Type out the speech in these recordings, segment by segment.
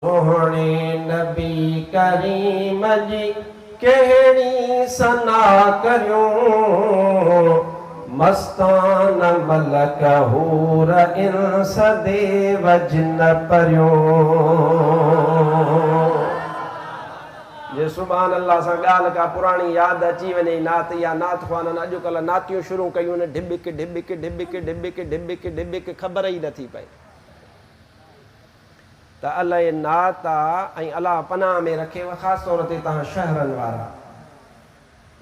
सोहणे नबी करीम जी कहिड़ी सना करियूं। मस्तान मलक हूर इंस देव जिन परियूं। जे सुभान अल्लाह सां ॻाल्हि का पुराणी यादि अची वञे नात या नात ख़्वाननि अॼुकल्ह नातियूं शुरू कयूं आहिनि। ढिबिक ढिबिक ढिबिक ढिबिक ढिबिक ढिबिक ख़बर ई नथी पए त अलाए नात आहे ऐं अलाह पनाह में रखेव। ख़ासि तौर ते तव्हां शहरनि वारा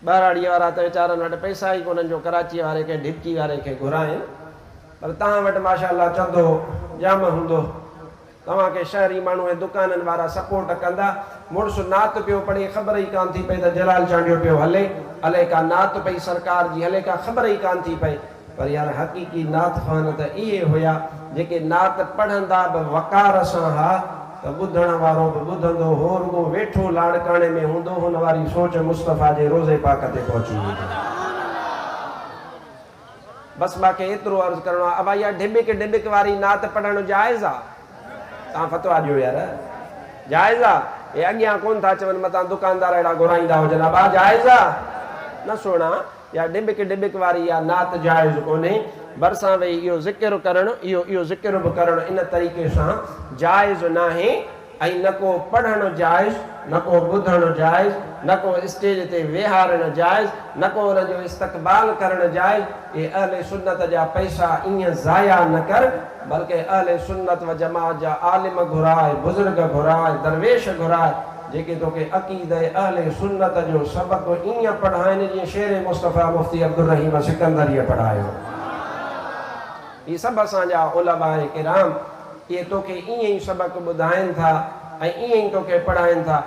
ॿाराड़ीअ वारा त वीचारनि वटि पैसा ई कोन्हनि जो कराची वारे खे ढिबकी वारे खे घुराइनि, पर तव्हां वटि माशाअल्लाह चंदो जाम हूंदो। तव्हांखे शहरी माण्हू ऐं दुकाननि वारा सपोर्ट कंदा। मुड़ुसु नात पियो पढ़े ख़बर ई कान थी पए त जलाल चांडियो पियो हले, अलाए का नात पई सरकार जी हले, का ख़बर ई कान थी पए। पर यार हक़ीक़ी नात ख़्वान त इहे हुया जेके नात पढ़ंदा बि वकार सां हा त ॿुधण वारो बि ॿुधंदो हो, रुगो वेठो लाड़काणे में हूंदो, हुन वारी सोच मुस्तफ़ा जे रोज़े पाक ते पहुची वेंदी। बसि मूंखे एतिरो अर्ज़ु करिणो आहे। अब इहा ढिबिक ढिबिक वारी नात पढ़णु जाइज़ आहे? तव्हां फतवा ॾियो यार, जाइज़ आहे? हे अॻियां कोन था चवनि, मतां दुकानदार अहिड़ा घुराईंदा हुजनि। अब जाइज़ आहे न सोना? या ढिबिक ढिबिक वारी या नात जाइज़ कोन्हे। भरिसां वेही इहो ज़िक्र करणु, इहो ज़िक्र बि करणु इन तरीक़े सां जाइज़ नाहे। ऐं न को पढ़णु जाइज़, न को ॿुधणु जाइज़, न को स्टेज ते वेहारणु जाइज़, न को हुन जो इस्तक़बाल करणु जाइज़। इहे अहले सुन्नत जा पैसा ईअं ज़ाया न कर, बल्कि अहले सुन्नत व जमात जा आलिम घुराए, बुज़ुर्ग घुराए, दरवेश घुराए, जेके तोखे अक़ीद अहले सुन्नत जो सबक़ ईअं पढ़ाइनि जीअं शेर मुस्तफ़ा मुफ्ती अब्दुल रहीम सिकंदरीअ पढ़ायो। इहे सभु असांजा उलमाए किराम इहे तोखे ईअं ई सबक़ ॿुधाइनि था ऐं ईअं ई तोखे पढ़ाइनि था।